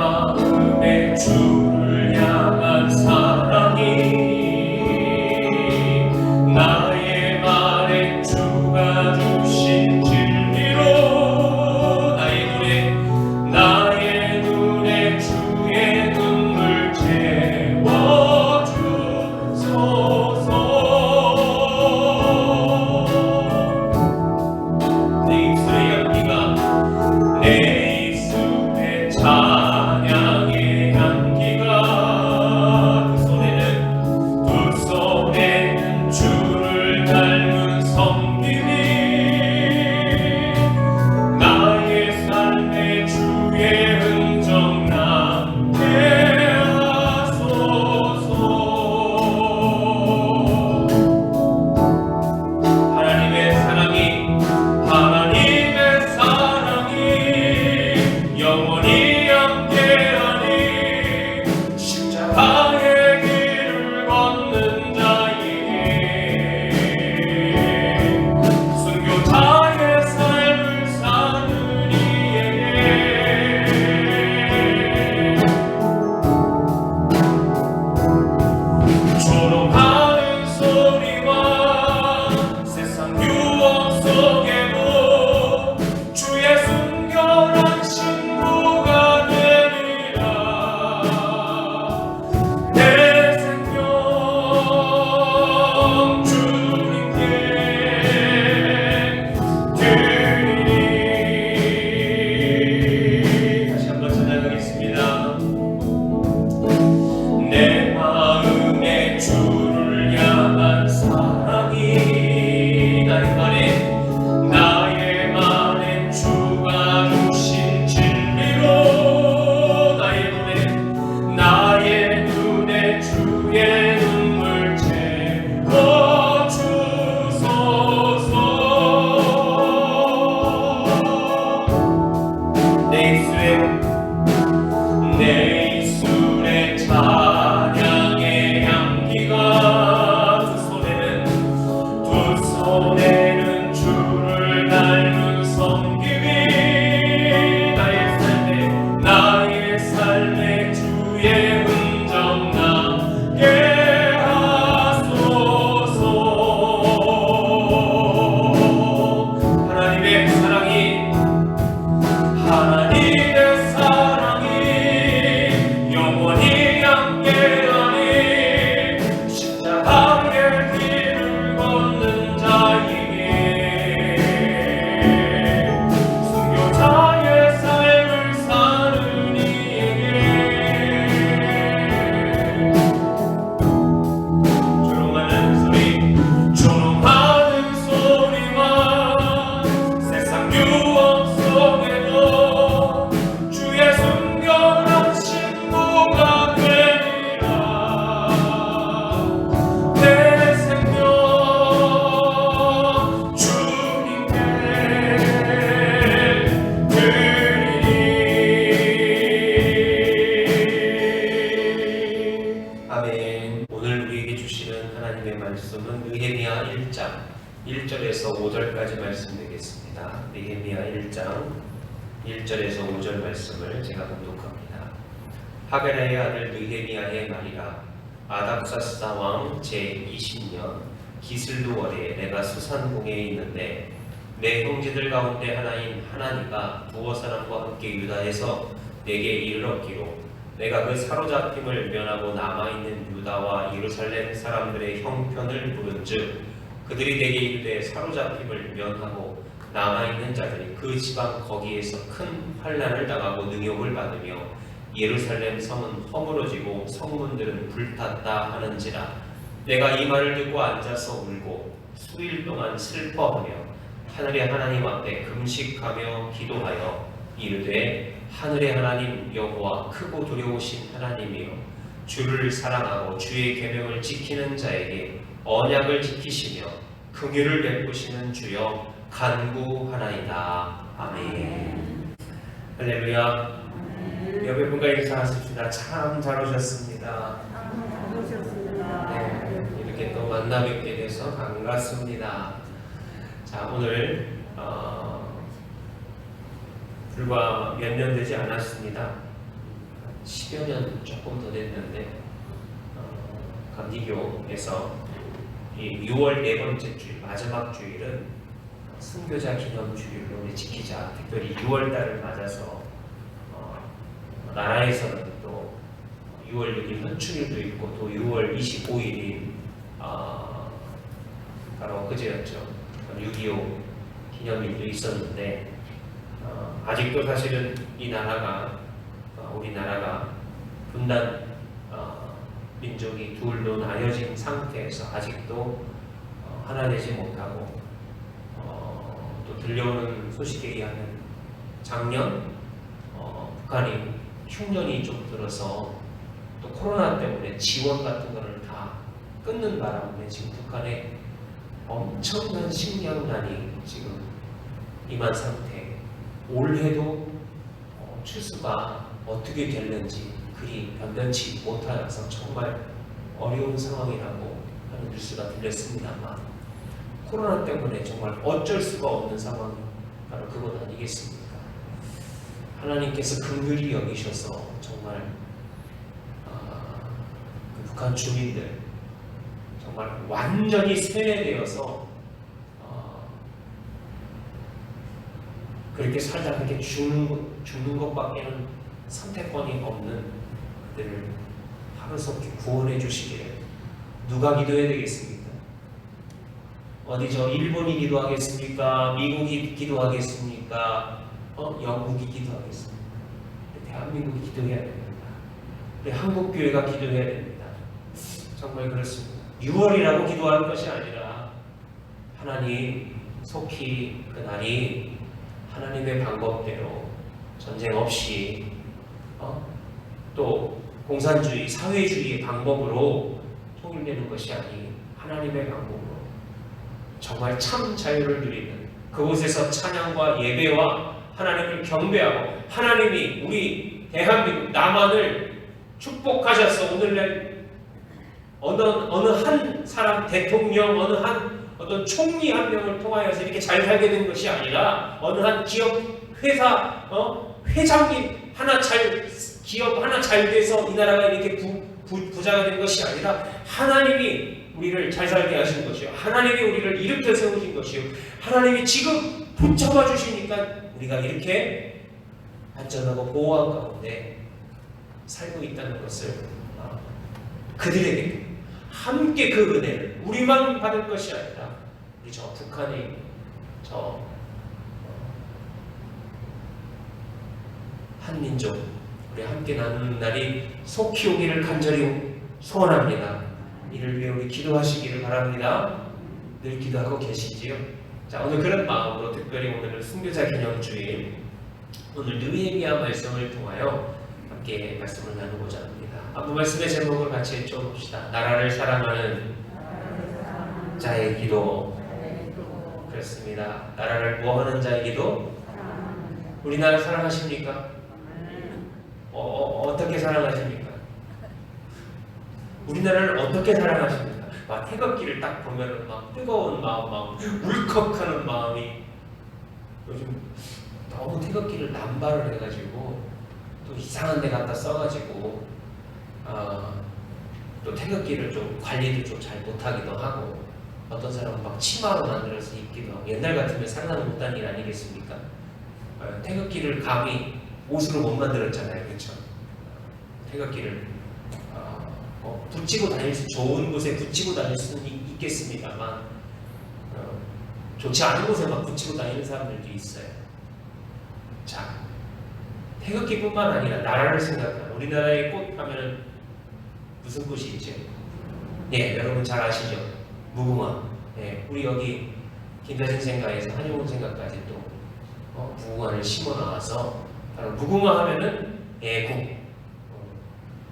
마음에 주를 향한 사랑이 나의 말에 주가 주신 진리로 나의 눈에 주의 눈물 채워주소서. 내 입술의 향기가 내 입술의 찬양의 향기가 두 손에는 주를 닮은 섬김이 나의 삶에 주의 흔적 남게 하소서. 하나님의 사랑이 영원히 함께하니 십자가의 길을 걷는 자에게 순교자의 삶을 사는 이에게 조롱하는 소리와 세상 유혹 속에도 주의 순결한 신부가 되리라. 내 생명 주님께 드리리. 다시 한번 찬양하겠습니다. 내 마음에 주를 향한 사랑이 나의 말에 주가 주신 진리로 나의 눈에 주의 눈물 채워주소서. 내 입술의 찬양의 향기가 두 손에는 주를 닮은 섬김이 나의 삶에 주의 흔적 남게 하소서. 하나님의 사랑이 영원히 함께하니 십자가의 길을 걷는 자에게 순교자의 삶을 사는 이에게 조롱하는 소리와 세상 유혹 속에도 주의 순결한 신부가 되리라. 내 생명 주님께 드리리. 아멘. 오늘 우리에게 주시는 하나님의 말씀은 느헤미야 1장 1절에서 5절까지 말씀 되겠습니다. 느헤미야 1장 1절에서 5절 말씀을 제가 봉독합니다. 하게나의 아들 느헤미야의 말이라. 아닥사스다 왕 제20년 기슬루월에 내가 수산궁에 있는데 내 형제들 가운데 하나인 하나니가 두어 사람과 함께 유다에서 내게 이르렀기로 내가 그 사로잡힘을 면하고 남아있는 유다와 예루살렘 사람들의 형편을 물은즉 그들이 내게 이르되 사로잡힘을 면하고 남아있는 자들이 그 지방 거기에서 큰 환난을 당하고 능욕을 받으며 예루살렘 성은 허물어지고 성문들은 불탔다 하는지라. 내가 이 말을 듣고 앉아서 울고 수일 동안 슬퍼하며 하늘의 하나님 앞에 금식하며 기도하여 이르되 하늘의 하나님 여호와 크고 두려우신 하나님이여 주를 사랑하고 주의 계명을 지키는 자에게 언약을 지키시며 긍휼을 베푸시는 주여 간구하나이다. 아멘. 할렐루야. 옆에 분과 인사하십시다. 참 잘 오셨습니다. 네, 이렇게 또 만나 뵙게 돼서 반갑습니다. 자, 오늘 불과 몇 년 되지 않았습니다. 10여 년 조금 더 됐는데 감리교에서 이 6월 네 번째 주일, 마지막 주일은 순교자 기념주일로 우리 지키자. 특별히 6월 달을 맞아서 나라에서는 또 6월 6일 현충일도 있고 또 6월 25일이 바로 그제였죠. 6.25 기념일도 있었는데 아직도 사실은 이 나라가 우리나라가 분단 민족이 둘로 나뉘어진 상태에서 아직도 하나 되지 못하고 또 들려오는 소식에 의하면 작년 북한이 흉년이 좀 들어서 또 코로나 때문에 지원 같은 거를 다 끊는 바람에 지금 북한에 엄청난 식량난이 지금 임한 상태. 올해도 추수가 어떻게 될는지 그리 변변치 못하여서 정말 어려운 상황이라고 하는 뉴스가 들렸습니다만 코로나 때문에 정말 어쩔 수가 없는 상황이 바로 그것 아니겠습니까? 하나님께서 긍휼히 여기셔서 정말 그 북한 주민들 정말 완전히 세뇌되어서 그렇게 살다 그렇게 죽는 것밖에는 선택권이 없는 그들을 하루속히 구원해 주시기를 누가 기도해야 되겠습니까? 어디죠? 일본이 기도하겠습니까? 미국이 기도하겠습니까? 영국이 기도하겠습니까? 대한민국이 기도해야 됩니다. 우리 한국교회가 기도해야 됩니다. 정말 그렇습니다. 6월이라고 기도하는 것이 아니라 하나님 속히 그날이 하나님의 방법대로 전쟁 없이 또 공산주의, 사회주의의 방법으로 통일되는 것이 아닌 하나님의 방법으로 정말 참 자유를 누리는 그곳에서 찬양과 예배와 하나님을 경배하고 하나님이 우리 대한민국 남한을 축복하셔서 오늘날 어느 한 사람 대통령, 어느 한 어떤 총리 한 명을 통하여서 이렇게 잘 살게 된 것이 아니라 어느 한 기업 회사 회장님 하나 기업 하나 잘 돼서 이 나라가 이렇게 부자가 된 것이 아니라 하나님이 우리를 잘 살게 하신 것이요. 하나님이 우리를 일으켜 세우신 것이요. 하나님이 지금 붙잡아 주시니까 우리가 이렇게 안전하고 보호한 가운데 살고 있다는 것을 그들에게 함께 그 은혜를 우리만 받을 것이 아니라 우리 저 북한의 저 한민족 우리 함께 나누는 날이 속히 오기를 간절히 소원합니다. 이를 위해 우리 기도하시기를 바랍니다. 늘 기도하고 계시지요? 자, 오늘 그런 마음으로 특별히 오늘은 순교자 기념주일 오늘 느헤미야 말씀을 통하여 함께 말씀을 나누고자 합니다. 앞부 말씀의 제목을 같이 읽어봅시다. 나라를 사랑하는 자의 기도. 그렇습니다. 나라를 뭐하는 자의 기도? 우리나라 사랑하십니까? 어떻게 사랑하십니까? 우리나라를 어떻게 사랑하십니까? 막 태극기를 딱 보면은 막 뜨거운 마음, 울컥하는 마음이 요즘 너무 태극기를 남발을 해가지고 또 이상한 데 갖다 써가지고 또 태극기를 좀 관리도 좀 잘 못하기도 하고 어떤 사람은 막 치마로 만들어서 입기도 하고 옛날 같으면 상관은 못한 일 아니겠습니까? 태극기를 감히 옷으로 못 만들었잖아요, 그렇죠? 태극기를 붙이고 다닐 수 좋은 곳에 붙이고 다닐 수는 있겠습니다만 좋지 않은 곳에 막 붙이고 다니는 사람들도 있어요. 자, 태극기뿐만 아니라 나라를 생각하는 우리나라의 꽃 하면은 무슨 꽃이 있죠? 네, 여러분 잘 아시죠? 무궁화. 네, 우리 여기 김대중 생가에서 한용운 생가까지 또 무궁화를 심어 나와서 바로 무궁화 하면은 애국,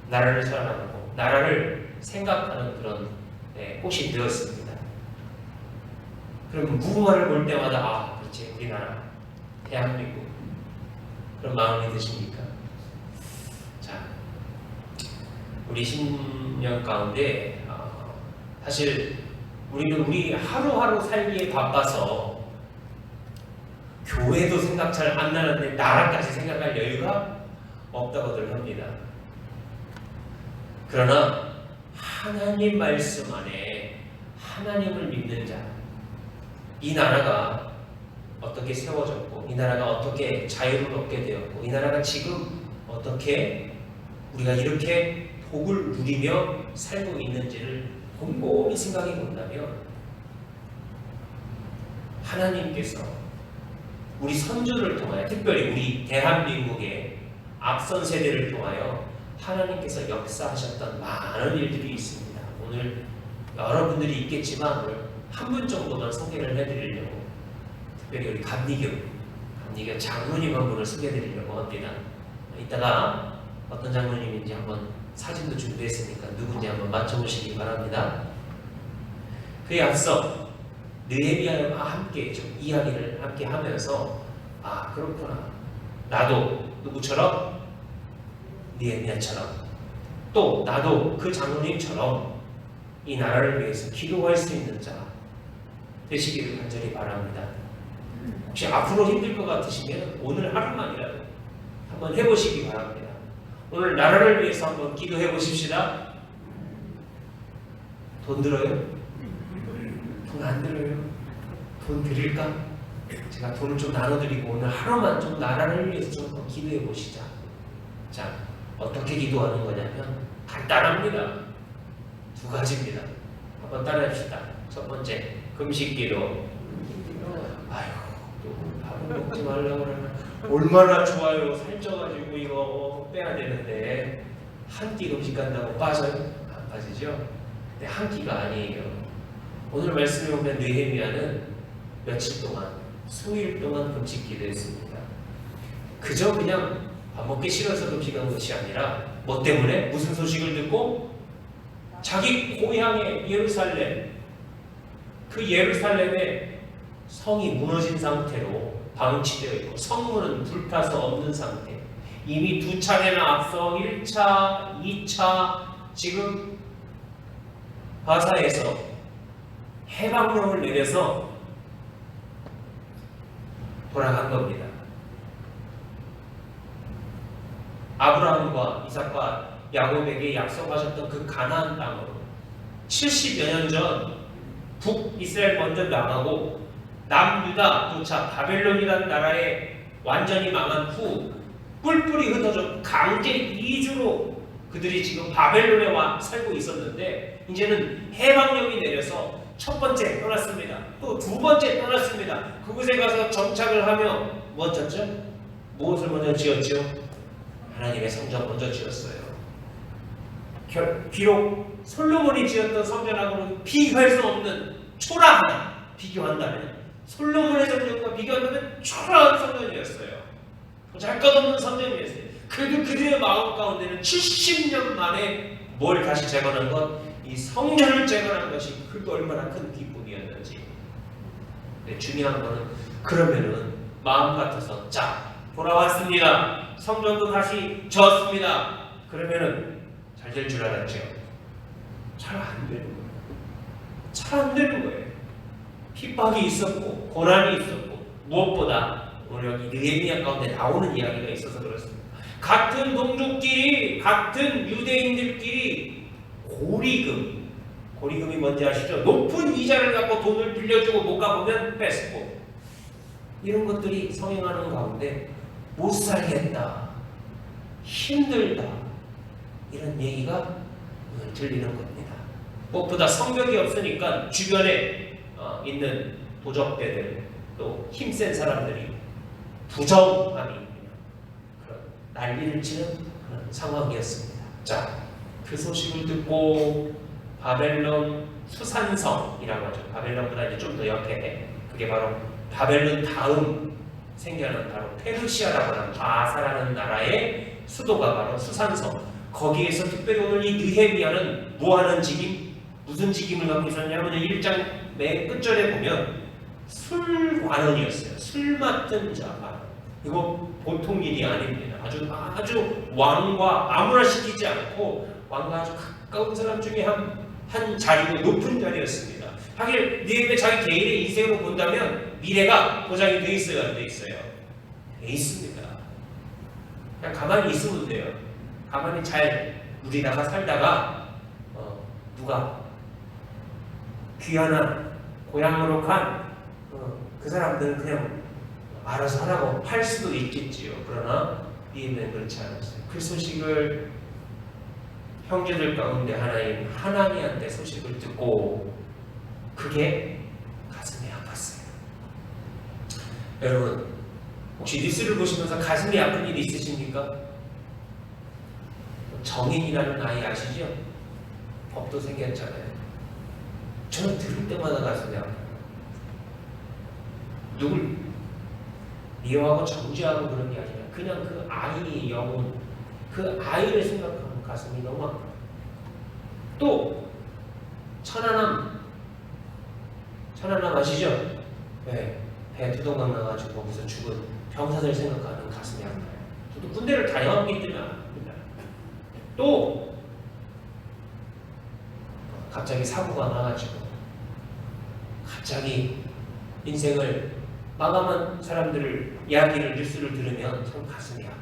나라를 사랑하는 것, 나라를 생각하는 그런 꽃이 되었습니다. 그럼 무궁화를 볼 때마다 그렇지 우리나라, 대한민국 그런 마음이 드십니까? 자, 우리 신년 가운데 사실 우리는 우리 하루하루 살기에 바빠서 교회도 생각 잘 안 나는데 나라까지 생각할 여유가 없다고들 합니다. 그러나 하나님 말씀 안에 하나님을 믿는 자, 이 나라가 어떻게 세워졌고 이 나라가 어떻게 자유를 얻게 되었고 이 나라가 지금 어떻게 우리가 이렇게 복을 누리며 살고 있는지를 곰곰이 생각해 본다면 하나님께서 우리 선조를 통하여 특별히 우리 대한민국의 앞선 세대를 통하여 하나님께서 역사하셨던 많은 일들이 있습니다. 오늘 여러분들이 있겠지만 오늘 한 분 정도만 소개를 해드리려고 특별히 우리 감리교 장로님 한 분을 소개해드리려고 합니다. 이따가 어떤 장로님인지 한번 사진도 준비했으니까 누군지 한번 맞춰보시기 바랍니다. 그에 앞서 느헤미야와 함께 좀 이야기를 함께 하면서 아 그렇구나 나도 누구처럼 느헤미야처럼 또 나도 그 장로님처럼 이 나라를 위해서 기도할 수 있는 자 되시기를 간절히 바랍니다. 혹시 앞으로 힘들 것 같으시면 오늘 하루만이라도 한번 해보시기 바랍니다. 오늘 나라를 위해서 한번 기도해 보십시다. 돈 들어요? 돈 안 들어요? 돈 드릴까? 제가 돈을 좀 나눠드리고 오늘 하루만 좀 나라를 위해서 좀 한번 기도해 보시자. 자, 어떻게 기도하는 거냐면 간단합니다. 두 가지입니다. 한번 따라합시다. 첫 번째, 금식 기도. 아이고, 또 밥은 먹지 말라고 그러면 얼마나 좋아요. 살쪄가지고 이거 빼야 되는데 한 끼 금식 간다고 빠져요? 안 빠지죠? 근데 한 끼가 아니에요. 오늘 말씀에 보면 느헤미야는 며칠 동안, 수일 동안 금식 기도했습니다. 그저 그냥 밥 먹기 싫어서 금식한 것이 아니라 뭐 때문에? 무슨 소식을 듣고? 자기 고향의 예루살렘, 그 예루살렘의 성이 무너진 상태로 방치되어 있고 성문은 불타서 없는 상태. 이미 두 차례나 앞서 1차, 2차 지금 바사에서 해방령을 내려서 돌아간 겁니다. 아브라함과 이삭과 야곱에게 약속하셨던 그 가나안 땅으로 70여 년 전 북이스라엘 먼저 나가고 남유다 도착 바벨론이라는 나라에 완전히 망한 후 뿔뿔이 흩어져 강제 이주로 그들이 지금 바벨론에 와 살고 있었는데 이제는 해방령이 내려서 첫 번째 떠났습니다. 또 두 번째 떠났습니다. 그곳에 가서 정착을 하며 무엇 졌죠? 무엇을 먼저 지었죠? 하나님의 성전 먼저 지었어요. 비록 솔로몬이 지었던 성전하고는 비교할 수 없는 초라한, 비교한다면 솔로몬의 성전과 비교한다면 초라한 성전이었어요. 잘 것 없는 성전이었어요. 그래도 그들의 마음 가운데는 70년 만에 뭘 다시 재건한 것? 이 성전을 재건한 것이 그도 얼마나 큰 기쁨이었는지. 네, 중요한 거는 그러면은 마음 같아서 자 돌아왔습니다. 성전도 다시 지었습니다. 그러면은 잘 될 줄 알았죠? 잘 안 되는 거예요. 잘 안 되는 거예요. 핍박이 있었고 고난이 있었고 무엇보다 오늘 여기 느헤미야 가운데 나오는 이야기가 있어서 그렇습니다. 같은 동족끼리 같은 유대인들끼리 고리금이 뭔지 아시죠? 높은 이자를 갖고 돈을 빌려주고 못 가보면 뺏고 이런 것들이 성행하는 가운데 못 살겠다, 힘들다 이런 얘기가 오늘 들리는 겁니다. 무엇보다 성벽이 없으니까 주변에 있는 도적대들 또 힘센 사람들이 부정함이 그런 난리를 치는 그런 상황이었습니다. 자, 그 소식을 듣고 바벨론 수산성이라고 하죠. 바벨론보다 이제 좀 더 옆에 그게 바로 바벨론 다음 생겨난 바로 페르시아라고 하는 바사라는 나라의 수도가 바로 수산성. 거기에서 특별히 오늘 이 느헤미야는 뭐하는 직임? 무슨 직임을 갖고 있었냐면 1장 맨 끝절에 보면 술관원이었어요. 술 맡은 자. 이거 보통 일이 아닙니다. 아주 왕과 아무나 시키지 않고 왕과 아주 가까운 사람 중에 한 자리고 높은 자리였습니다. 하긴 느헤미야 자기 개인의 인생으로 본다면 미래가 보장이 돼 있어요, 안 돼 있어요? 돼 있습니다. 그냥 가만히 있으면 돼요. 가만히 잘 누리다가 살다가 누가 귀환한 고향으로 간 그 사람들은 그냥 알아서 하라고 팔 수도 있겠지요. 그러나 니에미아는 그렇지 않았어요. 그 소식을 형제들 가운데 하나인 하나니한테 소식을 듣고 그게 가슴이 아팠어요. 여러분 혹시 뉴스를 보시면서 가슴이 아픈 일이 있으십니까? 정인이라는 아이 아시죠? 법도 생겼잖아요. 저는 들을 때마다 가슴이 아파요. 누굴 미워하고 정죄하고 그런 게 아니라 그냥 그 아이의 영혼, 그 아이를 생각하면 가슴이 너무 아파요. 또 천안함 아시죠? 네, 배 두동강 나가지고 거기서 죽은 병사들 생각하면 가슴이 아파요. 저도 군대를 다녀왔기 때문에 압니다. 또 갑자기 사고가 나가지고 갑자기 인생을 마감한 사람들을 이야기를 뉴스를 들으면 참 가슴이 아파요.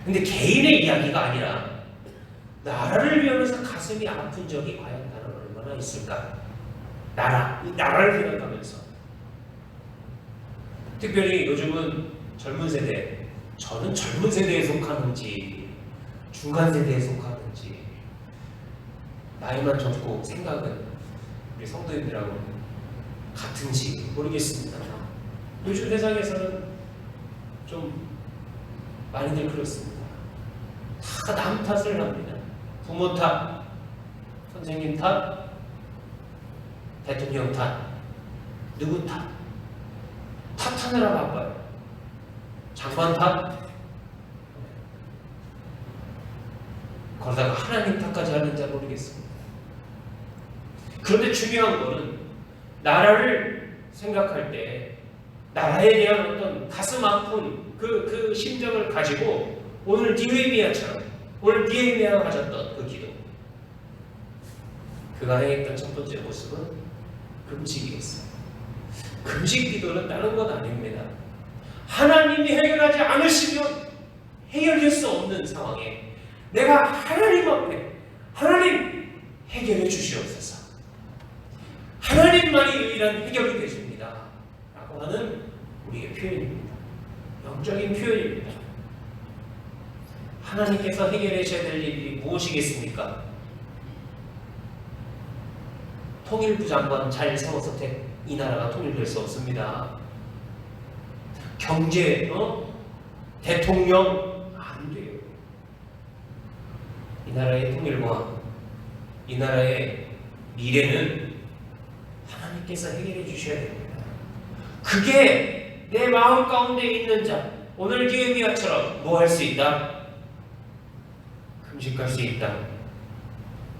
근데 개인의 이야기가 아니라 나라를 위하면서 가슴이 아픈 적이 과연 나는 얼마나 있을까? 나라를 생각하면서 특별히 요즘은 젊은 세대, 저는 젊은 세대에 속하는지 중간 세대에 속하는지 나이만 적고 생각은 우리 성도님들하고 같은지 모르겠습니다. 요즘 세상에서는 좀 많이들 그렇습니다. 다 남 탓을 합니다. 부모 탓, 선생님 탓, 대통령 탓, 누구 탓? 탓하느라 바빠요. 장관 탓, 거기다가 하나님 탓까지 하는지 모르겠습니다. 그런데 중요한 거는 나라를 생각할 때 나라에 대한 어떤 가슴 아픈 그 심정을 가지고 오늘 니에미아처럼 오늘 니에미아가 가졌던 그 기도, 그가 행했던 첫 번째 모습은 금식이었어요. 금식 기도는 다른 건 아닙니다. 하나님이 해결하지 않으시면 해결될 수 없는 상황에 내가 하나님 앞에 하나님 해결해 주시옵소서, 하나님만이 유일한 해결이 되십니다 라고 하는 우리의 표현입니다. 영적인 표현입니다. 하나님께서 해결하셔야 될 일이 무엇이겠습니까? 통일부 장관 잘 세워서 이 나라가 통일될 수 없습니다. 경제, 대통령 안 돼요. 이 나라의 통일과 이 나라의 미래는 하나님께서 해결해 주셔야 됩니다. 그게 내 마음 가운데 있는 자, 오늘 니에미아처럼 뭐 할 수 있다? 금식할 수 있다.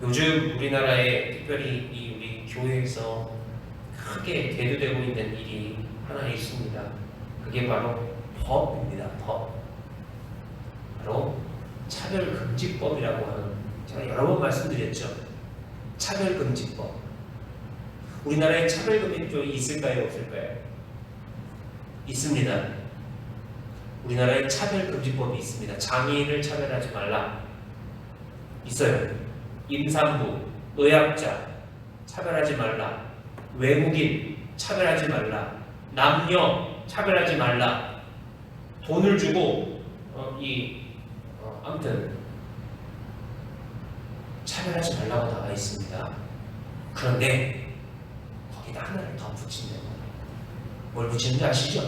요즘 우리나라에 특별히 우리 교회에서 크게 대두되고 있는 일이 하나 있습니다. 그게 바로 법입니다. 법. 바로 차별금지법이라고 하는, 제가 여러 번 말씀드렸죠. 차별금지법. 우리나라에 차별금지법이 있을까요? 없을까요? 있습니다. 우리나라에 차별금지법이 있습니다. 장애인을 차별하지 말라. 있어요. 임산부, 노약자 차별하지 말라. 외국인 차별하지 말라. 남녀 차별하지 말라. 돈을 주고 아무튼 차별하지 말라고 나와 있습니다. 그런데 거기다 하나를 더 붙인다고. 뭘 붙이는지 아시죠?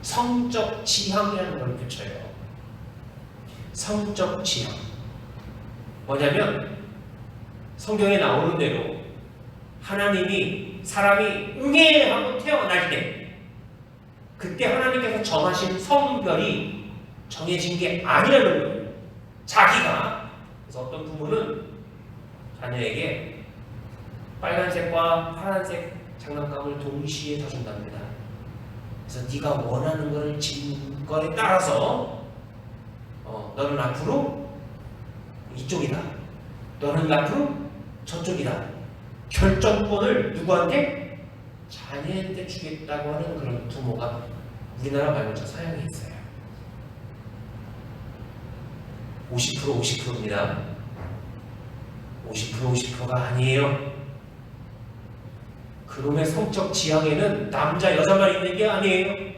성적 지향이라는 걸 붙여요. 성적 지향. 뭐냐면 성경에 나오는 대로 하나님이 사람이 응애하고 태어날 때 그때 하나님께서 정하신 성별이 정해진 게 아니라는 거예요. 자기가. 그래서 어떤 부모는 자녀에게 빨간색과 파란색 장난감을 동시에 사준답니다. 그래서 네가 원하는 것을 짓는 거에 따라서 너는 앞으로 이쪽이다, 너는 앞으로 저쪽이다, 결정권을 누구한테? 자녀한테 주겠다고 하는 그런 부모가 우리나라 말고자 서양에 있어요. 50%입니다. 50%가 아니에요. 그놈의 성적 지향에는 남자 여자만 있는 게 아니에요.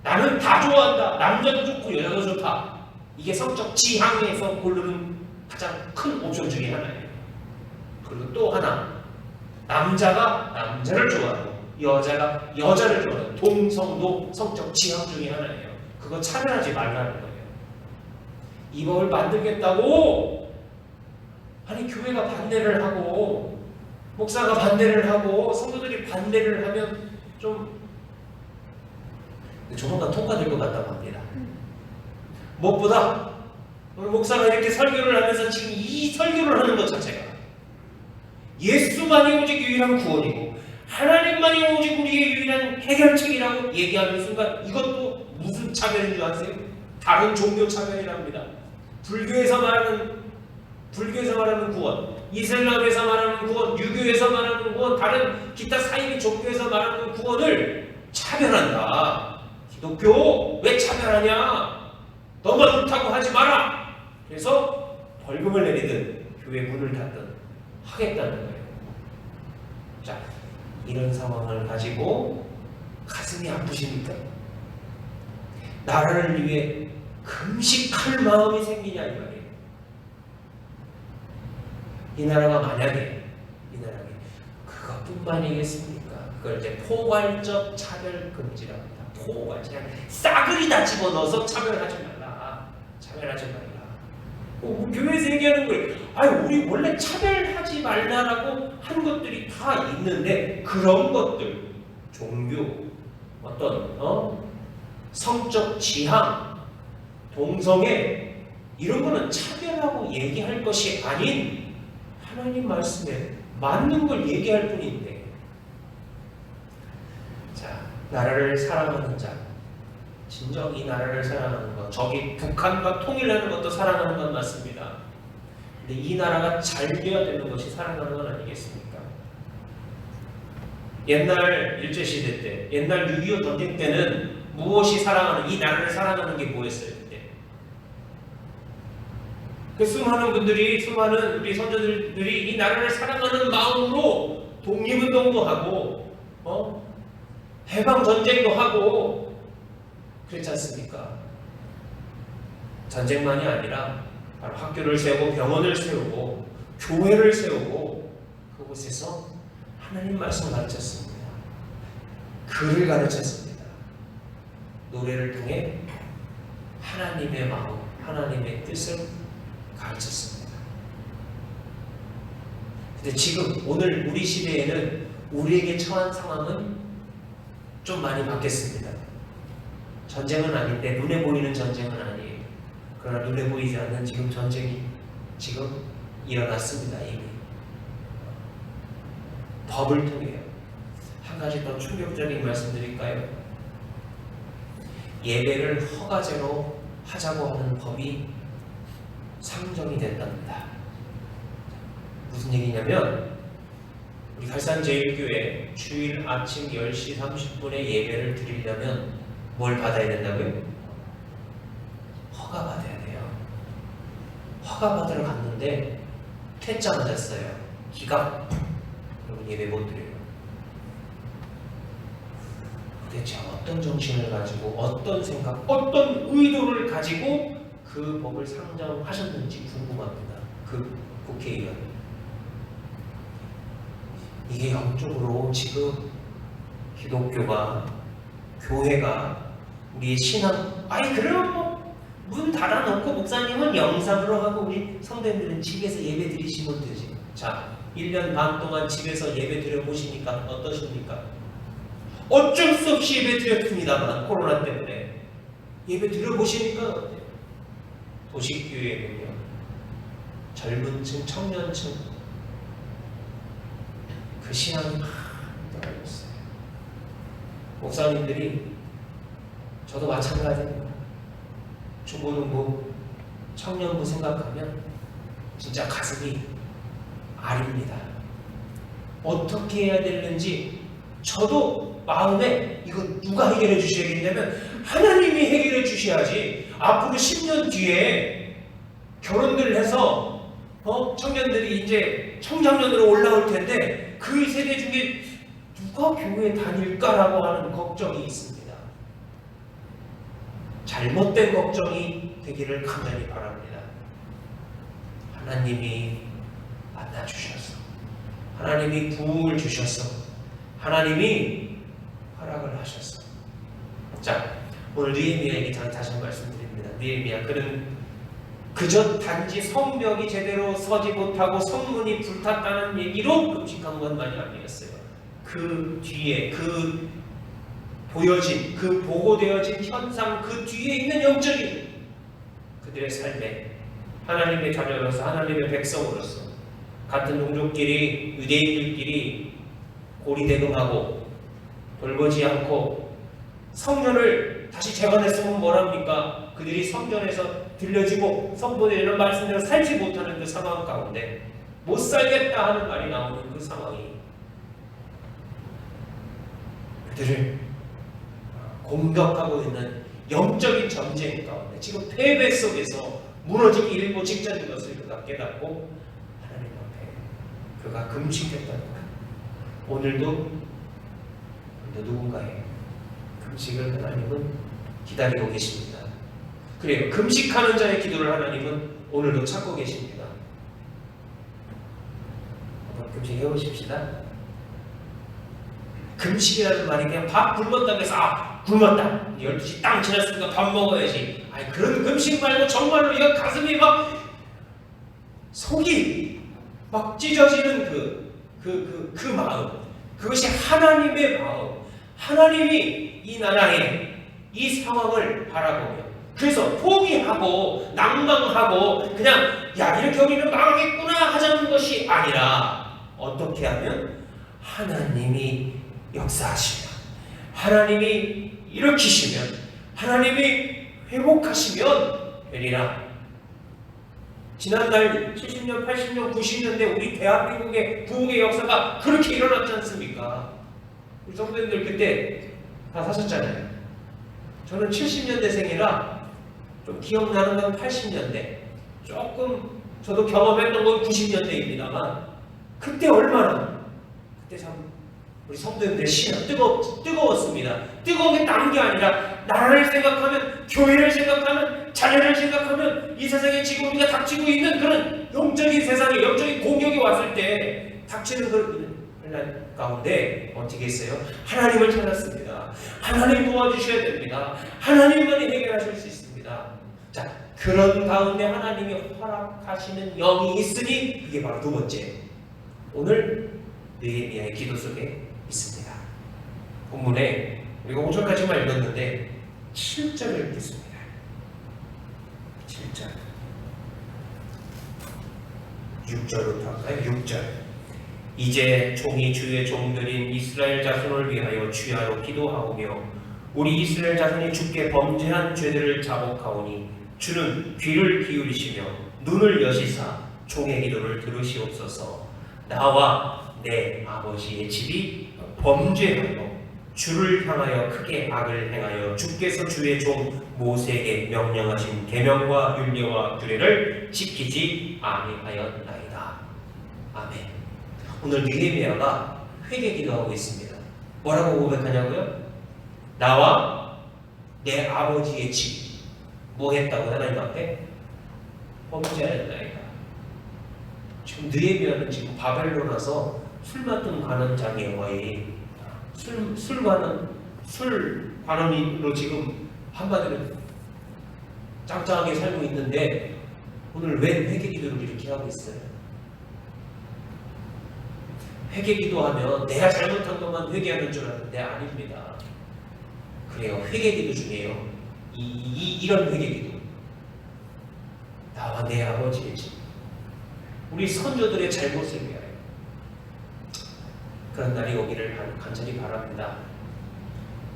나는 다 좋아한다. 남자도 좋고 여자도 좋다. 이게 성적 지향에서 고르는 가장 큰 옵션 중에 하나예요. 그리고 또 하나, 남자가 남자를 좋아하고 여자가 여자를 좋아하는 동성도 성적 지향 중에 하나예요. 그거 차별하지 말라는 거예요. 이 법을 만들겠다고 아니 교회가 반대를 하고 목사가 반대를 하고 성도들이 반대를 하면 좀 조만간 통과될 것 같다고 합니다. 무엇보다 오늘 목사가 이렇게 설교를 하면서 지금 이 설교를 하는 것 자체가 예수만이 오직 유일한 구원이고 하나님만이 오직 우리의 유일한 해결책이라고 얘기하는 순간 이것도 무슨 차별인 줄 아세요? 다른 종교 차별이랍니다. 불교에서 말하는 구원, 이슬람에서 말하는 구원, 유교에서 말하는 구원, 다른 기타 사이비 종교에서 말하는 구원을 차별한다. 기독교 왜 차별하냐? 너만 좋다고 하지 마라. 그래서 벌금을 내리든 교회 문을 닫든 하겠다는 거예요. 자, 이런 상황을 가지고 가슴이 아프십니까? 나라를 위해 금식할 마음이 생기냐 이 말이에요. 이 나라가 만약에 그것뿐만이겠습니까? 그걸 이제 포괄적 차별 금지라고 합니다. 포괄적, 그냥 싸그리 다 집어넣어서 차별하지 말라. 교회에서 얘기하는 거예요. 우리 원래 차별하지 말라라고 한 것들이 다 있는데 그런 것들, 종교, 어떤 성적 지향, 동성애 이런 거는 차별하고 얘기할 것이 아닌 하나님 말씀에 맞는 걸 얘기할 뿐인데, 자, 나라를 사랑하는 자, 진정 이 나라를 사랑하는 것, 저기 북한과 통일하는 것도 사랑하는 건 맞습니다. 근데 이 나라가 잘 돼야 되는 것이 사랑하는 건 아니겠습니까? 옛날 일제시대 때, 옛날 6.25 전쟁 때는 무엇이 사랑하는, 이 나라를 사랑하는 게 뭐였어요? 그때? 그 수많은 분들이, 수많은 우리 선조들이 이 나라를 사랑하는 마음으로 독립운동도 하고, 해방전쟁도 하고, 그렇지 않습니까? 전쟁만이 아니라 바로 학교를 세우고 병원을 세우고 교회를 세우고 그곳에서 하나님 말씀을 가르쳤습니다. 글을 가르쳤습니다. 노래를 통해 하나님의 마음, 하나님의 뜻을 가르쳤습니다. 근데 지금 오늘 우리 시대에는 우리에게 처한 상황은 좀 많이 바뀌었습니다. 전쟁은 아닌데 눈에 보이는 전쟁은 아니에요. 그러나 눈에 보이지 않는 지금 전쟁이 지금 일어났습니다. 이미 법을 통해요. 한 가지 더 충격적인 말씀드릴까요? 예배를 허가제로 하자고 하는 법이 상정이 됐답니다. 무슨 얘기냐면 우리 갈산제일교회 주일 아침 10시 30분에 예배를 드리려면 뭘 받아야 된다고요? 허가 받아야 돼요. 허가 받으러 갔는데 퇴짜 맞았어요. 기각. 그러면 예배 못 드려요. 도대체 어떤 정신을 가지고, 어떤 생각, 어떤 의도를 가지고 그 법을 상정하셨는지 궁금합니다. 그 국회의원. 이게 영적으로 지금 기독교가, 교회가, 우리의 신앙, 그럼 문 닫아놓고 목사님은 영상으로 하고 우리 성도님들은 집에서 예배 드리시면 되지. 자, 1년 반 동안 집에서 예배 드려보시니까 어떠십니까? 어쩔 수 없이 예배 드렸습니다만 코로나 때문에 예배 드려보시니까 어때요? 도시교회는요, 젊은 층, 청년층 그 신앙이 막 떨어졌어요. 목사님들이, 저도 마찬가지입니다. 중고등부, 청년부 생각하면 진짜 가슴이 아립니다. 어떻게 해야 되는지 저도 마음에 이거 누가 해결해 주셔야겠냐면 하나님이 해결해 주셔야지. 앞으로 10년 뒤에 결혼들 해서 청년들이 이제 청장년으로 올라올 텐데 그 세대 중에 누가 교회 다닐까라고 하는 걱정이 있습니다. 잘못된 걱정이 되기를 간절히 바랍니다. 하나님이 만나주셔서, 하나님이 부흥을 주셔서, 하나님이 허락을 하셔서. 자, 오늘 느헤미야 얘기 다시 한번 말씀드립니다. 느헤미야 그는 그저 단지 성벽이 제대로 서지 못하고 성문이 불탔다는 얘기로 금식한 것만이 아니었어요. 그 뒤에 그 보여진, 그 보고되어진 현상, 그 뒤에 있는 영적인 그들의 삶에 하나님의 자녀로서, 하나님의 백성으로서 같은 종족끼리, 유대인들끼리 고리대금하고 돌보지 않고 성전을 다시 재건했으면 뭐랍니까? 그들이 성전에서 들려지고 선포되는 말씀대로 살지 못하는 그 상황 가운데 못 살겠다 하는 말이 나오는 그 상황이 그들을 공격하고 있는 영적인 전쟁 가운데 지금 패배 속에서 무너지기 일보 직전인 것을 그가 깨닫고 하나님 앞에 그가 금식했다는 것. 오늘도 누군가의 금식을 하나님은 기다리고 계십니다. 그래요. 금식하는 자의 기도를 하나님은 오늘도 찾고 계십니다. 한번 금식해 보십시다. 금식이라는 말이 그냥 밥 굶었다고 해서 굶었다. 12시 땅 지났으니까 밥 먹어야지. 아니 그런 금식 말고 정말로 이거 가슴이 막 속이 막 찢어지는 그 마음. 그것이 하나님의 마음. 하나님이 이 나라에 이 상황을 바라보며 그래서 포기하고 낭망하고 그냥 야 이렇게 우리는 망하겠구나 하자는 것이 아니라 어떻게 하면 하나님이 역사하시면, 하나님이 일으키시면, 하나님이 회복하시면 되리라. 지난달 70년, 80년, 90년대 우리 대한민국의 부흥의 역사가 그렇게 일어났지 않습니까? 우리 성도님들 그때 다 사셨잖아요. 저는 70년대생이라 좀 기억나는 건 80년대, 조금 저도 경험했던 건 90년대입니다만 그때 얼마나 그때 참 우리 성도님들의 신앙 뜨거웠습니다. 뜨거운 게 다른 게 아니라 나라를 생각하면, 교회를 생각하면, 자녀를 생각하면 이 세상에 지금 우리가 닥치고 있는 그런 영적인 세상에 영적인 공격이 왔을 때 닥치는 그런 혼란 가운데 어떻게 했어요? 하나님을 찾았습니다. 하나님 도와주셔야 됩니다. 하나님만이 해결하실 수 있습니다. 자, 그런 가운데 하나님이 허락하시는 영이 있으니 이게 바로 두 번째. 오늘 느헤미야의 기도 속에 있습니다. 본문에 우리가 5절까지만 읽었는데 7절을 읽겠습니다. 7절 6절부터 할까요? 6절 이제 종이 주의 종들인 이스라엘 자손을 위하여 주야로 기도하오며 우리 이스라엘 자손이 주께 범죄한 죄들을 자복하오니 주는 귀를 기울이시며 눈을 여시사 종의 기도를 들으시옵소서. 나와 내 아버지의 집이 범죄하여 주를 향하여 크게 악을 행하여 주께서 주의 종 모세에게 명령하신 계명과 율례와 규례를 지키지 아니하였나이다. 아멘. 오늘 느헤미야가 회개 기도하고 있습니다. 뭐라고 고백하냐고요? 나와 내 아버지의 집 뭐 했다고 하나님 앞에? 범죄하였나이다. 지금 느헤미야는 지금 바벨론 와서 술 맡은 관원장이에요. 거의 술 관원으로 지금 한마디로 짱짱하게 살고 있는데 오늘 왜 회개 기도를 이렇게 하고 있어요? 회개 기도하면 내가 잘못한 것만 회개하는 줄 알았는데 아닙니다. 그래요. 회개 기도 중에요. 이런 회개 기도. 나와 내 아버지의 집. 우리 선조들의 잘못을 위하여 그런 날이 오기를 간절히 바랍니다.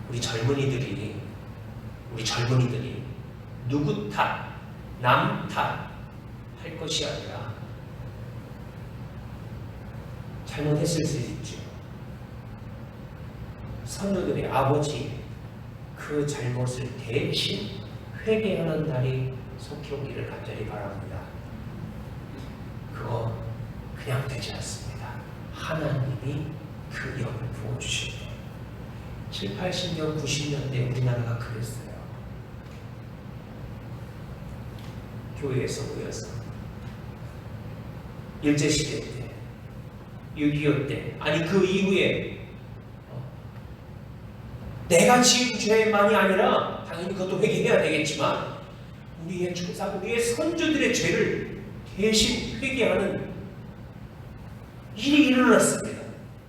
우리 젊은이들이 누구 탓, 남 탓 할 것이 아니라 잘못했을 수 있죠. 선조들의 아버지 그 잘못을 대신 회개하는 날이 속히 오기를 간절히 바랍니다. 그거 그냥 되지 않습니다. 하나님이 그 영을 부어주실 때 7, 80년, 90년대 우리나라가 그랬어요. 교회에서 모여서 일제시대 때, 6.25 때, 아니 그 이후에 내가 지은 죄만이 아니라 당연히 그것도 회개해야 되겠지만 우리의 조상, 우리의 선조들의 죄를 대신 회개하는 일이 일어났습니다.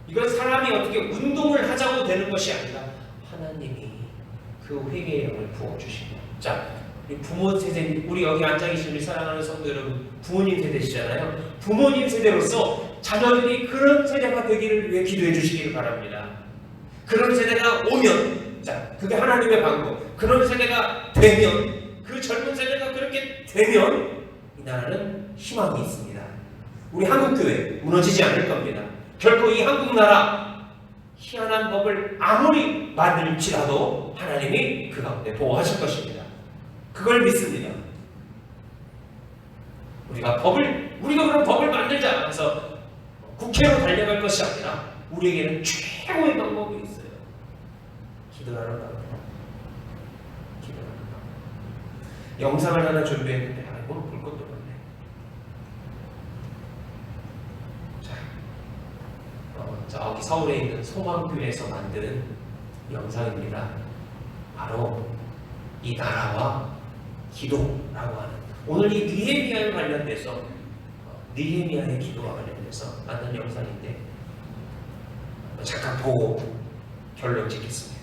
이건 사람이 어떻게 운동을 하자고 되는 것이 아니라 하나님이 그 회개의 영을 부어주십니다. 자, 우리 부모 세대, 우리 여기 앉아 계신 우리 사랑하는 성도 여러분, 부모님 세대시잖아요. 부모님 세대로서 자녀들이 그런 세대가 되기를 위해 기도해 주시기를 바랍니다. 그런 세대가 오면, 자, 그게 하나님의 방법. 그런 세대가 되면, 그 젊은 세대가 그렇게 되면 이 나라는 희망이 있습니다. 우리 한국교회 무너지지 않을 겁니다. 결코 이 한국나라 희한한 법을 아무리 만들지라도 하나님이 그 가운데 보호하실 것입니다. 그걸 믿습니다. 우리가 그런 법을 만들자 해서 국회로 달려갈 것이 아니라 우리에게는 최고의 방법이 있어요. 기도하는 방법. 기도하는 방법. 영상을 하나 준비했는데 아이고 볼 것도 없네. 자, 여기 서울에 있는 소망교회에서 만든 영상입니다. 바로 이 나라와 기도라고 하는, 오늘 이 느헤미야에 관련돼서 느헤미야의 기도와 관련돼서 만든 영상인데 잠깐 보고 결론 짓겠습니다.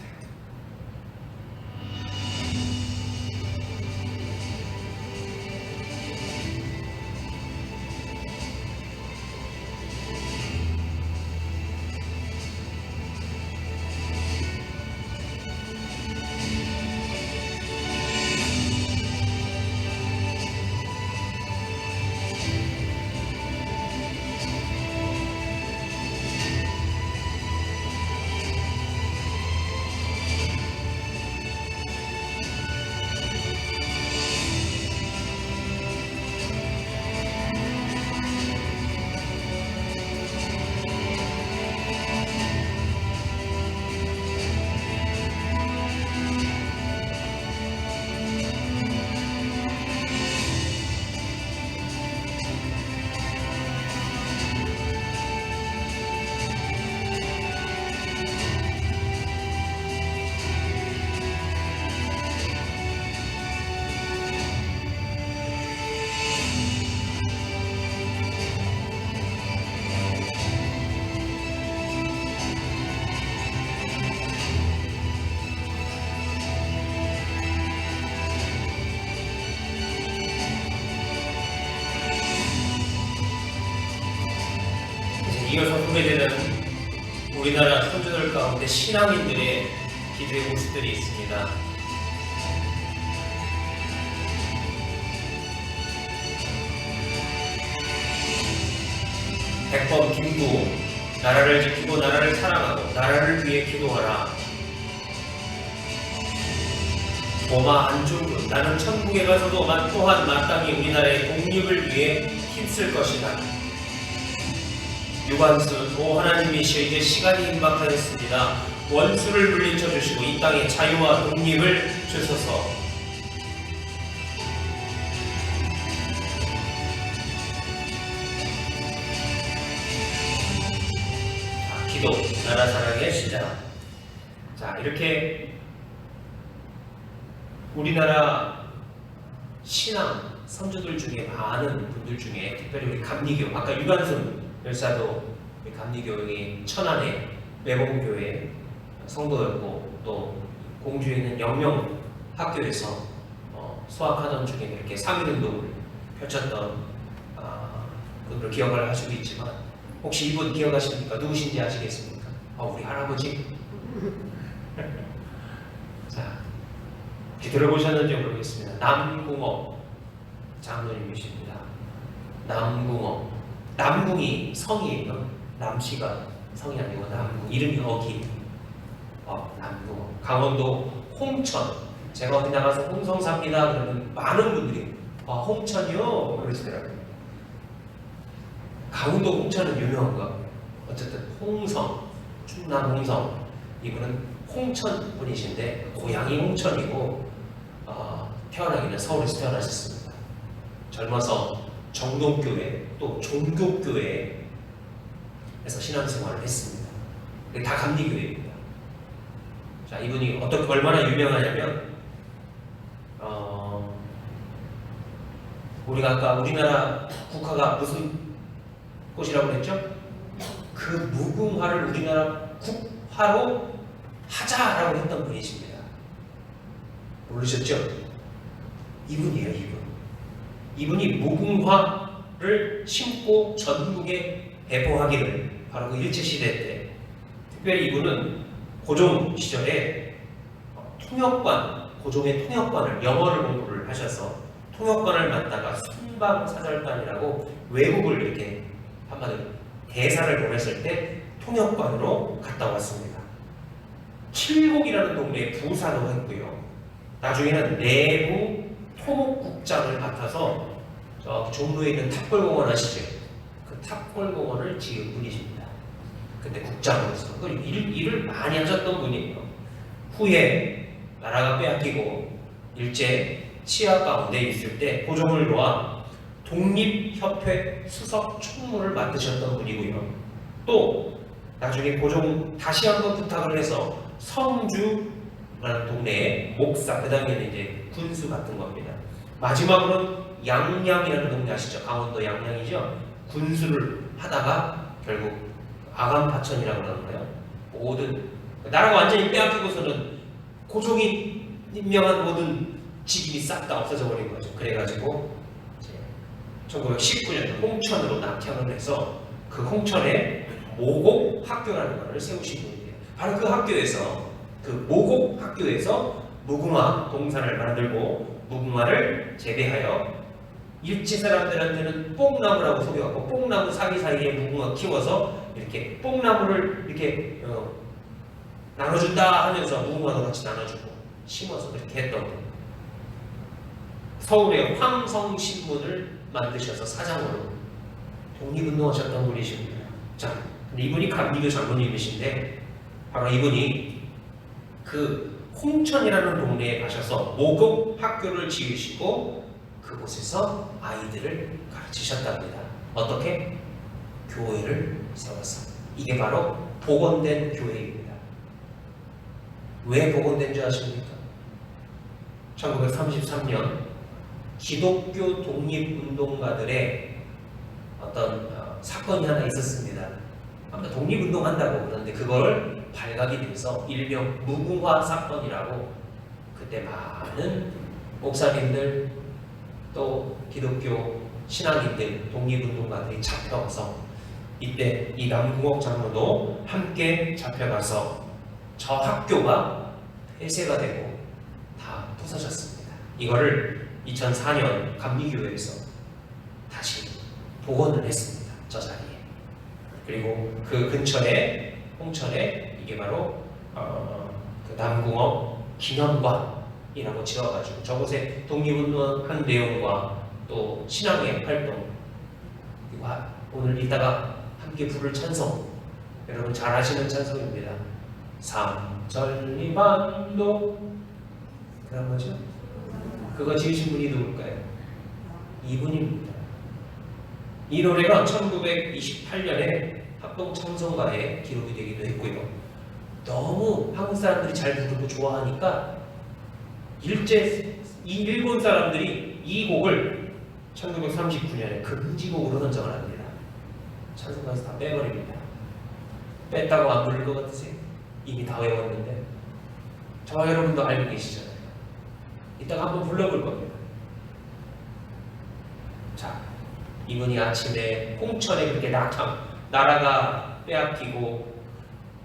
이어서 소개되는 우리나라 선조들 가운데 신앙인들의 기도의 모습들이 있습니다. 백범 김구, 나라를 지키고 나라를 사랑하고 나라를 위해 기도하라. 도마 안중근, 나는 천국에 가서도 또한 마땅히 우리나라의 독립을 위해 힘쓸 것이다. 유관순, 오 하나님이시여, 이제 시간이 임박하였습니다. 원수를 물리쳐 주시고 이 땅의 자유와 독립을 주소서. 기도, 나라 사랑의 시작. 자, 이렇게 우리나라 신앙 선조들 중에 많은 분들 중에 특별히 우리 감리교, 아까 유관순 열사도 감리교의 천안의 매봉교회 성도였고, 또 공주에 있는 영명학교에서 수학하던 중에 이렇게 3.1운동을 펼쳤던 분들 기억을 하시고 있지만, 혹시 이분 기억하십니까? 누구신지 아시겠습니까? 우리 할아버지? 자, 이렇게 들어보셨는지 모르겠습니다. 남궁업 장로님이십니다. 남궁업. 남궁이 성이에요. 남씨가 성이 아니고 남궁. 이름이 어기. 남궁업. 강원도 홍천. 제가 어디 나가서 홍성 삽니다 그러면 많은 분들이 홍천이요? 그러시더라고요. 강원도 홍천은 유명한가? 어쨌든 홍성, 충남 홍성, 이분은 홍천 분이신데 고향이 홍천이고 태어나기는 서울에서 태어나셨습니다. 젊어서 정동교회 또 종교교회에서 신앙생활을 했습니다. 다 감리교회입니다. 자, 이분이 얼마나 유명하냐면 우리가 아까 우리나라 국화가 무슨 꽃이라고 했죠? 그 무궁화를 우리나라 국화로 하자라고 했던 분이십니다. 모르셨죠? 이분이에요, 이분. 이분이 무궁화를 심고 전국에 배포하기를 바로 그 일제시대 때, 특별히 이분은 고종 시절에 고종의 통역관을, 영어를 공부를 하셔서 통역관을 맡다가 순방사절단이라고 외국을 이렇게 한마디로 대사를 보냈을 때 통역관으로 갔다 왔습니다. 칠곡이라는 동네에 부사도 했고요. 나중에는 내부 토목국장을 맡아서 저 종로에 있는 탑골공원 아시죠? 그 탑골공원을 지은 분이십니다. 그때 국장으로서 그 일을 많이 하셨던 분이에요. 후에 나라가 빼앗기고 일제 치하 가운데 있을 때 고종을 도와 독립협회 수석 총무를 맡으셨던 분이고요. 또 나중에 고종 다시 한번 부탁을 해서 성주라는 동네에 목사, 그 다음에는 이제 군수 같은 겁니다. 마지막으로는 양양이라는 동네 아시죠? 강원도 양양이죠? 군수를 하다가 결국 아간파천이라고 그러는 거예요. 모든 나라가 완전히 빼앗기고서는 고종이 임명한 모든 직임이 싹 다 없어져 버린 거죠. 그래가지고 1919년 홍천으로 낙향을 해서 그 홍천에 모곡학교라는 것을 세우신 분이에요. 바로 그 학교에서, 그 모곡학교에서 무궁화 동산을 만들고 무궁화를 재배하여 일제 사람들한테는 뽕나무라고 소개하고, 뽕나무 사이사이에 무궁화 키워서 이렇게 뽕나무를 이렇게 나눠준다 하면서 무궁화도 같이 나눠주고 심어서 그렇게 했던 거예요. 서울에 황성신문을 만드셔서 사장으로 독립운동하셨던 분이십니다. 자, 이분이 감리교 장로님이신데 바로 이분이 그 홍천이라는 동네에 가셔서 모곡학교를 지으시고 그곳에서 아이들을 가르치셨답니다. 어떻게? 교회를 세워서. 이게 바로 복원된 교회입니다. 왜 복원된 줄 아십니까? 1933년 기독교 독립운동가들의 어떤 사건이 하나 있었습니다. 아마 독립운동 한다고 그러는데 그걸 발각이 돼서 일명 무궁화 사건이라고, 그때 많은 목사님들 또 기독교 신앙인들 독립운동가들이 잡혀가서 이때 이 남궁옥 장로도 함께 잡혀가서 저 학교가 폐쇄가 되고 다 부서졌습니다. 이거를 2004년 감리교회에서 다시 복원을 했습니다. 저 자리에. 그리고 그 근처에 홍천에 이게 바로 그 남궁옥 기념관이라고 지어가지고 저곳에 독립운동한 내용과 또 신앙의 활동, 그리고 오늘 이따가 함께 부를 찬송, 여러분 잘 아시는 찬송입니다. 삼천리반도, 그런 거죠. 그거 지으신 분이 누굴까요? 이분입니다. 이 노래가 1928년에 합동창성가에 기록이 되기도 했고요. 너무 한국 사람들이 잘 부르고 좋아하니까 일본 사람들이 이 곡을 1939년에 금지곡으로 선정을 합니다. 찬송가에서 다 빼버립니다. 뺐다고 안 부를 것 같으세요? 이미 다 외웠는데. 저와 여러분도 알고 계시잖아요. 이따가 한번 불러볼 겁니다. 자, 이분이 아침에 홍천에 그렇게 나라가 빼앗기고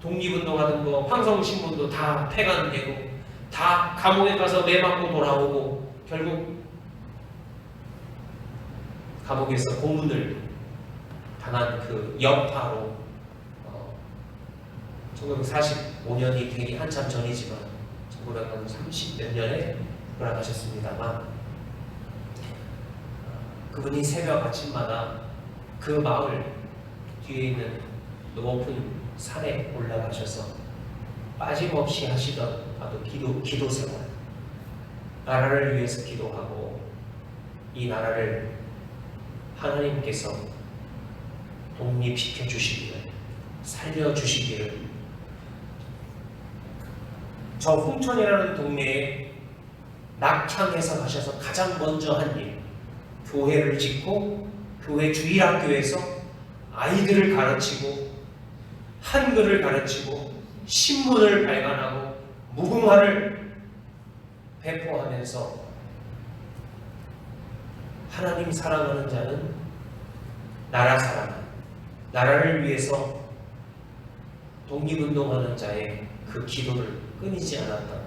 독립운동하던 거 황성신문도 다 폐간되고 다 감옥에 가서 매맞고 돌아오고 결국 감옥에서 고문을 당한 그 여파로 1945년이 되기 한참 전이지만 1930몇 년에 돌아가셨습니다만 그분이 새벽 아침마다 그 마을 뒤에 있는 높은 산에 올라가셔서 빠짐없이 하시던 바로 기도 생활, 나라를 위해서 기도하고 이 나라를 하나님께서 독립시켜 주시기를, 살려 주시기를, 저 홍천이라는 동네에 낙향해서 가셔서 가장 먼저 한 일, 교회를 짓고 교회 주일학교에서 아이들을 가르치고 한글을 가르치고 신문을 발간하고 무궁화를 배포하면서 하나님 사랑하는 자는 나라 사랑하는, 나라를 위해서 독립운동하는 자의 그 기도를 끊이지 않았다.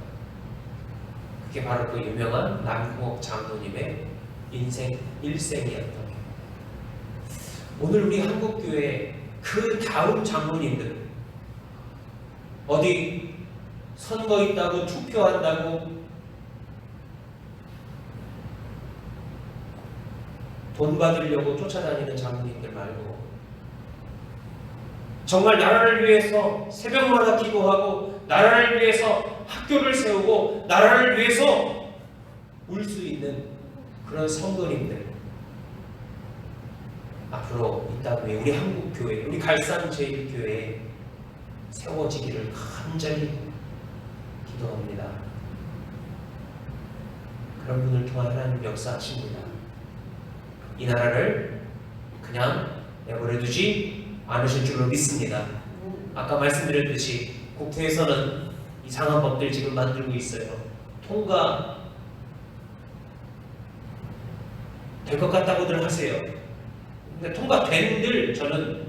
그게 바로 그 유명한 남궁옥 장로님의 인생 일생이었던 거예요. 오늘 우리 한국교회 그 다음 장로님들, 어디 선거 있다고 투표한다고 돈 받으려고 쫓아다니는 장로님들 말고 정말 나라를 위해서 새벽마다 기도하고 나라를 위해서 학교를 세우고 나라를 위해서 울 수 있는 그런 성도님들 앞으로 이 땅 위에 우리 한국교회, 우리 갈산제일교회에 세워지기를 간절히 기도합니다. 그런 분을 통한 하나님 역사하십니다. 이 나라를 그냥 내버려두지 않으실 줄로 믿습니다. 아까 말씀드렸듯이 국회에서는 이상한 법들 지금 만들고 있어요. 통과 될 것 같다고들 하세요. 근데 통과된들 저는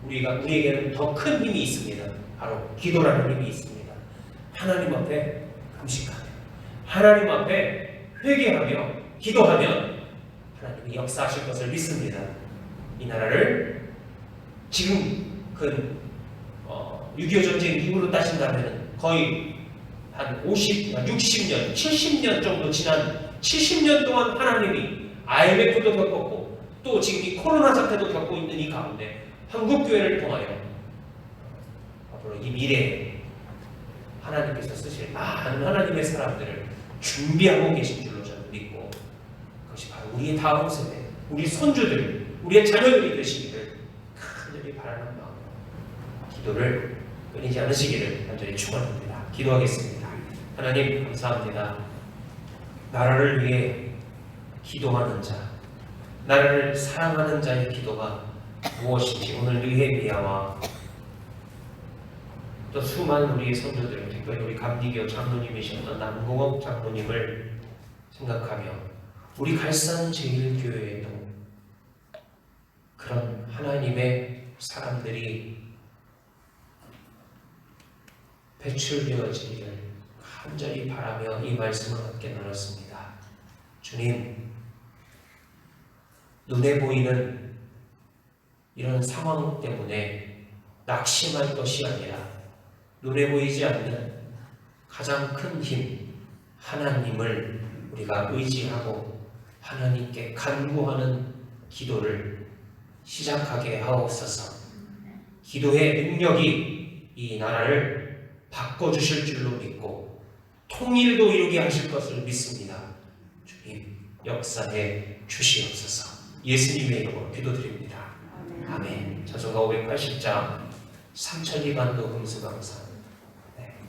우리에게는 더 큰 힘이 있습니다. 바로 기도라는 힘이 있습니다. 하나님 앞에 금식하며 하나님 앞에 회개하며 기도하면 하나님이 역사하실 것을 믿습니다. 이 나라를 지금 그 6.25 전쟁 이후로 따진다면 거의 한 50, 60년, 70년 정도 지난 70년 동안 하나님이 IMF도 겪었고 또 지금 이 코로나 사태도 겪고 있는 이 가운데 한국교회를 통하여 앞으로 이 미래에 하나님께서 쓰실 많은 하나님의 사람들을 준비하고 계신 줄로 저는 믿고 그것이 바로 우리의 다음 세대, 우리 손주들, 우리의 자녀들이 되시기를 간절히 바라는 마음으로 기도를 끊이지 않으시기를 간절히 축원합니다. 기도하겠습니다. 하나님 감사합니다. 나라를 위해 기도하는 자, 나라를 사랑하는 자의 기도가 무엇인지 오늘 느헤미야와 또 수많은 우리의 성도들, 특별히 우리 감리교 장로님이셨던 남궁옥 장로님을 생각하며 우리 갈산제일교회에도 그런 하나님의 사람들이 배출되어지기를 간절히 바라며 이 말씀을 함께 나눴습니다. 주님, 눈에 보이는 이런 상황 때문에 낙심할 것이 아니라 눈에 보이지 않는 가장 큰 힘, 하나님을 우리가 의지하고 하나님께 간구하는 기도를 시작하게 하옵소서. 기도의 능력이 이 나라를 바꿔주실 줄로 믿고 통일도 이루게 하실 것을 믿습니다. 주님, 역사해 주시옵소서. 예수님의 이름으로 기도드립니다. 아멘. 자전가 580장 삼천리반도 금수강산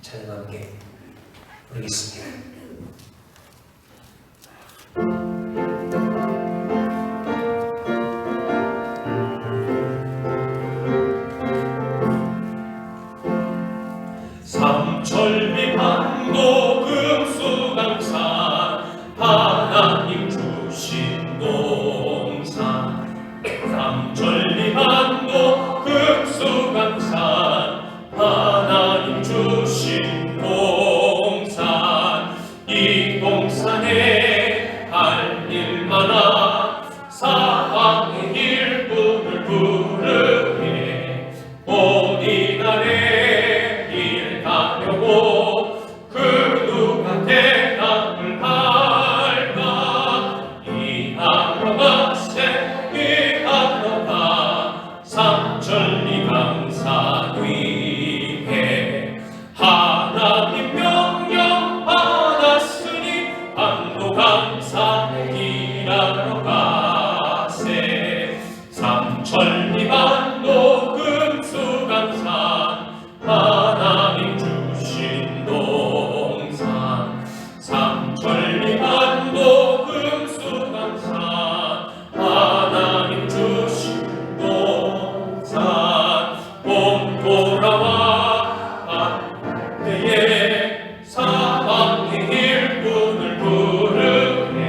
찬양 함께 부르겠습니다. 삼천리반도 금수강산 하나님 주신 동산 삼천리반도 금수강산 하나님 주신 동산 이 동산에 한독강산에 일하러 가세 삼천리반도 금수강산 하나님 주신 동산 삼천리반도 금수강산 하나님 주신 동산 봄 돌아와 때에 사방의 일꾼을 부르네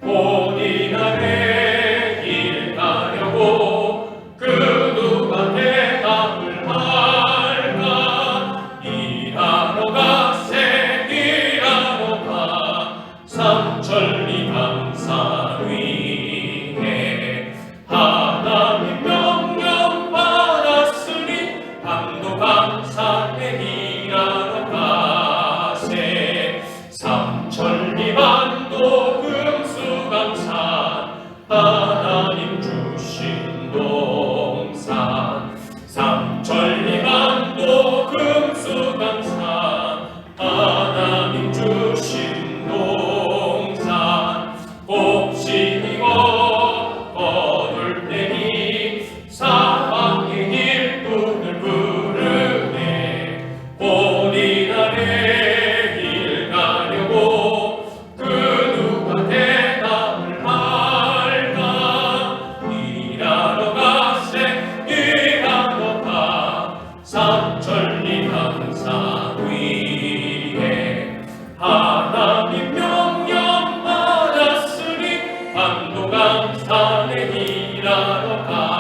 본인의 일 가려고 그 누가 대답을 할까 일하러 가세 일하러 가 삼천리 강산 위에 하나님 명령 받았으니 한독강산에 일하러 가세 삼천리반도 금수강산 하나님 주신 동산 삼천리반도 금수강산 하나님 주신 동산 곱씹이고 거둘 때니 사방의 일꾼을 부르네 본인 안에 일 가려고 그 누가 대답을 할까 일하러 가세 일하러 가 삼천리 강산 위에 하나님 명령 받았으니 한독강산에 일하러 가